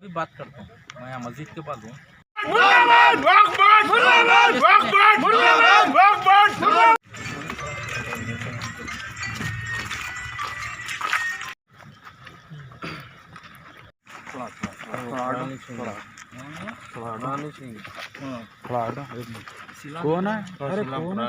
भी बात करता हूँ मैं यहाँ मस्जिद के पास हूँ। कौन है? अरे कौन है?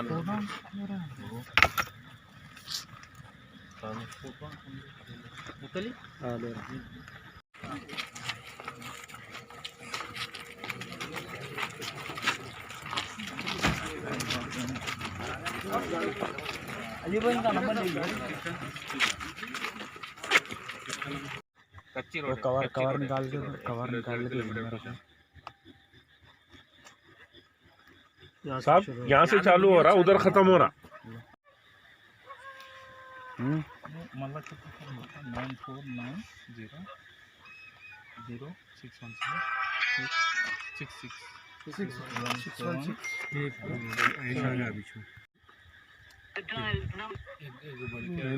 अली भाई का नंबर कच्ची रोड कवर निकाल के साहब यहाँ से चालू हो रहा, उधर खत्म हो रहा। मतलब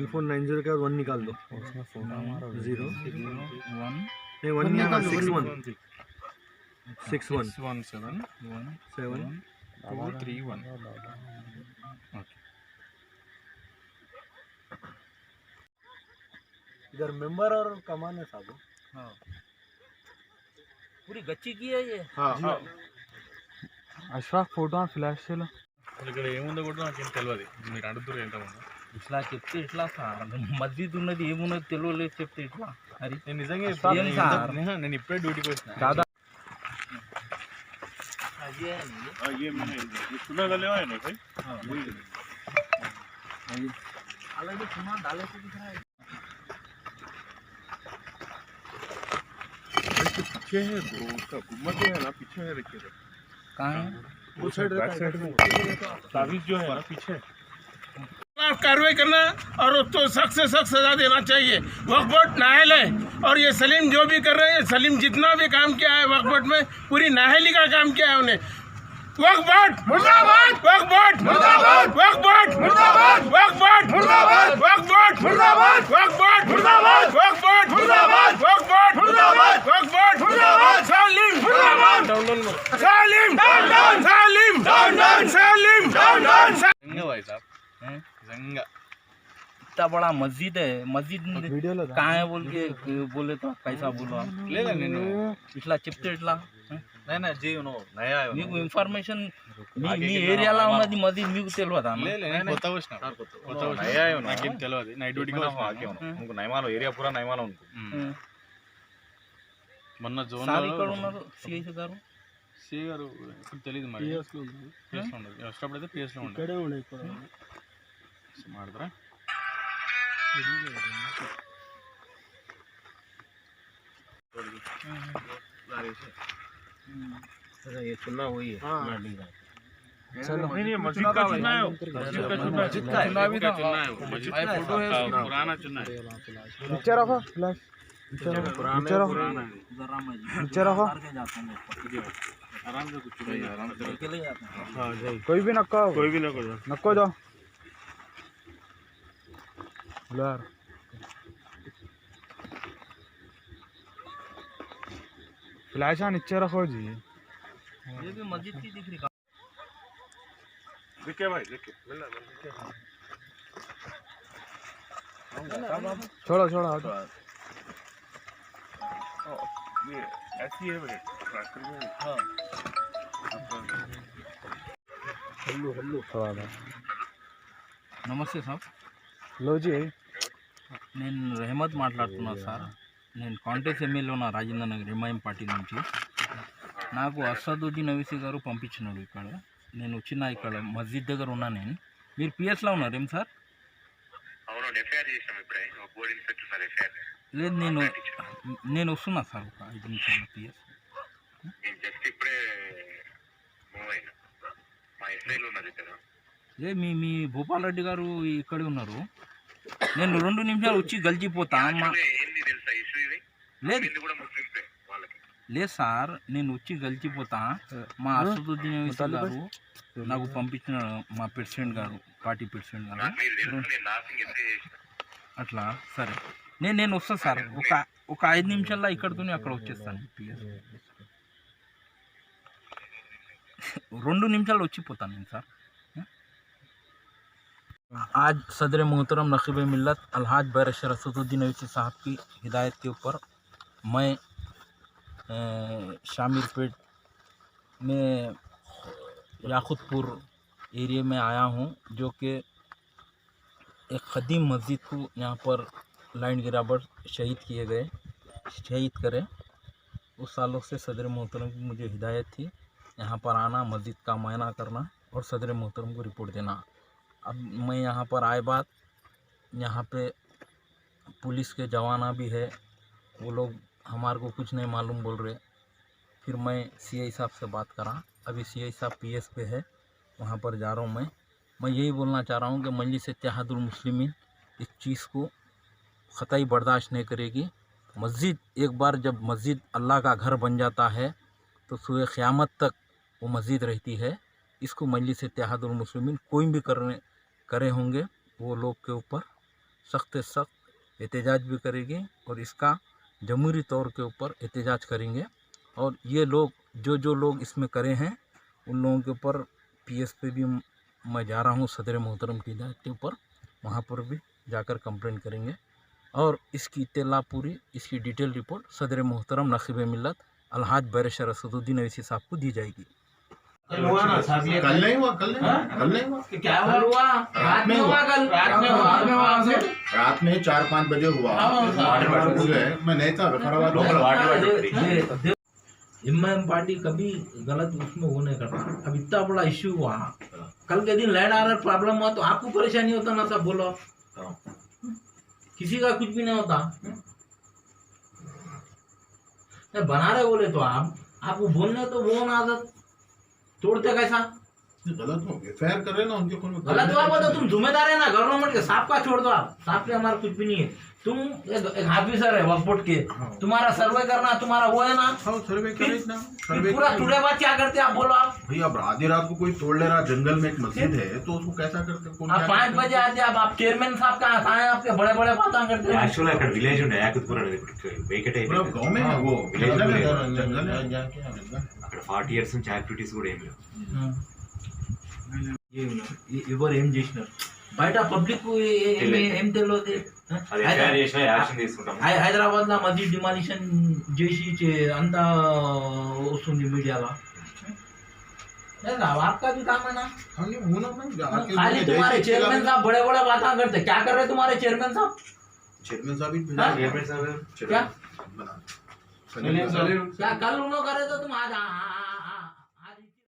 9490 का 1 निकाल दो, उसमें 0 1 निकाल 61 231। इधर मेंबर और कमान है साहब। हाँ पूरी गच्ची की है ये। हाँ అష్ఫాక్ ఫోటో ఫ్లాష్ చేయాలి ఇక్కడ ఏముందో కూడా నాకేం తెలియదు, మీరు అడుగుతారు ఏంటో. ఇట్లా చెప్తే ఇట్లా సార్ మస్జిద్ ఉన్నది ఏమున్నది తెలియలేదు చెప్తే ఇట్లా మరి నేను నిజంగా నేను ఇప్పుడే డ్యూటీకి వచ్చిన దాదా అలాగే సున్నా डाले दिख रहा है। पीछे है उसका गुम्बद जो है ना, पीछे है, देखिए कहाँ है वो साइड में ताबीज जो है ना पीछे। कार्रवाई करना और उसको सख्त से सख्त सजा देना चाहिए। वक्फ बोर्ड नाअहल है और ये सलीम जो भी कर रहे हैं, सलीम जितना भी काम किया है वक्फ बोर्ड में पूरी नाअहली का काम किया है उन्हें। वक्फ बोर्ड मुर्दाबाद, वक्फ बोर्ड मुर्दाबाद, वक्फ बोर्ड मुर्दाबाद, वक्फ बोर्ड मुर्दाबाद, वक्फ बोर्ड मुर्दाबाद, वक्फ बोर्ड मुर्दाबाद, वक्फ बोर्ड मुर्दाबाद, वक्फ बोर्ड मुर्दाबाद, वक्फ बोर्ड मुर्दाबाद, सलीम मुर्दाबाद, सलीम सलीम सलीम भाई साहब जंगा इतना बड़ा मस्जिद है, मस्जिद कहाँ है बोल के बोले तो कैसा बोलो ले लेने इट्ला చెప్తే ఇట్లా नहीं जी नया है మీకు ఇన్ఫర్మేషన్ మీ ఏరియాలో ఉన్నది మస్జిద్ మీకు తెలియదా? కొత్త వచ్చిన నయా है నాకేం తెలియదు, నైట్ డ్యూటీకి వచ్చిన ఆకే ఉన్నా మనకు నయమాలో ఏరియా పూరా నయమాలో ఉంది। మొన్న జోన్ సార్ ఇక్కడ ఉన్నారు సిఐ గారు ఇప్పుడు తెలియదు మరి పిఎస్ లో ఉండదు, వచ్చేటప్పుడైతే పిఎస్ లో ఉండదు ఇక్కడే ఉండే ఇక్కడ ಮಾಡ್ತಾರಾ ये चुना हुई है। चलो नहीं मस्जिद का चुना है, मस्जिद का चुना भी था, मस्जिद का फोटो है, पुराना चुना है। नीचे रखो फ्लैश, नीचे रखो आराम से कुछ नहीं, आराम से अकेले जाते हैं। हाँ कोई भी नको जाओ यार। फ्लैश नीचे रखो जी। ये भी मस्जिद की दिख रही देखे भाई देखे छोड़ो हटो। ये ऐसी है भाई ट्रैक्टर में। हाँ हेलो నమస్తే సార్। లోజీ నేను రెహమత్ మాట్లాడుతున్నా సార్। నేను కాంటెక్స్ ఎమ్మెల్యే ఉన్న రాజేంద్ర నగర్ ఎంఐఎం పార్టీ నుంచి। నాకు అసదుద్దీన్ ఓవైసీ గారు పంపించినాడు ఇక్కడ, నేను వచ్చిన ఇక్కడ మస్జిద్ దగ్గర ఉన్నా నేను। మీరు పిఎస్లో ఉన్నారు ఏం సార్? లేదు నేను వస్తున్నా సార్ ఒక 5 నిమిషాలు పిఎస్। లే మీ భూపాల్ రెడ్డి గారు ఇక్కడే ఉన్నారు, నేను 2 నిమిషాలు వచ్చి గలిచిపోతా। లేదు సార్ నేను వచ్చి గలిచిపోతా। మా అసదుద్దీన్ ఓవైసీ గారు నాకు పంపించిన మా ప్రెసిడెంట్ గారు పార్టీ ప్రెసిడెంట్ గారు అట్లా సరే నేను వస్తాను సార్ ఒక 5 నిమిషాల్లో ఇక్కడితోనే అక్కడ వచ్చేస్తాను PS 2 నిమిషాల్లో వచ్చిపోతాను నేను సార్ आज सदर मोहतरम नकीब मिल्लत अलहाज बैरिस्टर असदुद्दीन अवैसी साहब की हिदायत के ऊपर मैं शामिरपेट में याकुतपुर एरिया में आया हूँ, जो कि एक क़दीम मस्जिद को यहाँ पर लाइन गिरावट शहीद करे। उस सालों से सदर मोहतरम की मुझे हिदायत थी यहाँ पर आना, मस्जिद का मुआयना करना और सदर मोहतरम को रिपोर्ट देना। अब मैं यहाँ पर आए बाद यहाँ पे पुलिस के जवाना भी है, वो लोग हमारे को कुछ नहीं मालूम बोल रहे। फिर मैं CI साहब से बात करा, अभी CI साहब PS पे है, वहाँ पर जा रहा हूँ मैं यही बोलना चाह रहा हूँ कि मजलिस इत्तेहादुल मुस्लिमीन इस चीज़ को ख़तई बर्दाश्त नहीं करेगी। मस्जिद एक बार जब मस्जिद अल्लाह का घर बन जाता है तो सुबह क़यामत तक वो मस्जिद रहती है। इसको मजलिस इत्तेहादुल मुस्लिमीन कोई भी करे होंगे वो लोग के ऊपर सख्त से सख्त एहतजाज भी करेगी और इसका जमहूरी तौर के ऊपर एहतजाज करेंगे। और ये लोग जो लोग इसमें करे हैं उन लोगों के ऊपर PS पे भी मैं जा रहा हूँ सदर मोहतरम की हिदायत के ऊपर, वहाँ पर भी जाकर कंप्लेंट करेंगे और इसकी इत्तला पूरी इसकी डिटेल रिपोर्ट सदर मोहतरम नकीब मिल्लत अलहाज बैरिस्टर असदुद्दीन अवैसी साहब को दी जाएगी। कल हुआ ना साहब, ये कल नहीं हुआ क्या हुआ? रात में हुआ रात में 4-5 बजे हुआ। मैं नहीं था इमाम पार्टी कभी गलत उसमें वो नहीं करता। अब इतना बड़ा इश्यू हुआ, कल के दिन लैंड ऑर्डर प्रॉब्लम हुआ तो आपको परेशानी होता ना सब, बोलो किसी का कुछ भी नहीं होता। बना रहे बोले तो आपको बोलने तो वो ना आदत तोड़ते कैसा? गलत हो गया, फेयर कर रहे ना उनके कौन गलत हुआ तो तुम जिम्मेदार है ना, गवर्नमेंट के साहब का छोड़ दो आप, साहब के हमारा कुछ भी नहीं है। तुम एक ऑफिसर है वक्फ बोर्ड के, तुम्हारा सर्वे करना तुम्हारा वो है ना, सर्वे करे ना, पूरा टुडे बाद क्या करते आप बोलो आप? भैया अब आधी रात को कोई तोड़ ले रहा, जंगल में एक मस्जिद है तो उसको कैसा करते? आप 5 बजे आते आप चेयरमैन साहब कहाँ हैं? आपके बड़े बड़े बातें करते हैं। యాక్చువల్ అక్కడ విలేజ్ ఉండే యాకుత్పూర్ అనేది వెకేట్ అయిపోయింది गाँव में है वो जंगल में जंगल है जाके అక్కడ 40 years నుంచి యాక్టివిటీస్ కూడా ఏం లేవు ఎవరు ఏం చేసినారు బయట పబ్లిక్ ఏం తెలియదు. అది ఎఫ్ఐఆర్ చేసినా యాక్షన్ తీసుకుంటాం. హైదరాబాద్ లో మస్జిద్ డిమాలిషన్ చేసి అంతా వస్తుంది మీడియాలో, आपका भी काम है ना। खाली तुम्हारे चेयरमैन साहब बड़े बड़े बातें करते, क्या कर रहे तुम्हारे चेयरमैन साहब? चेयरमैन साहब चेयरमैन साहब क्या कल उन्होंने करे तो तुम आज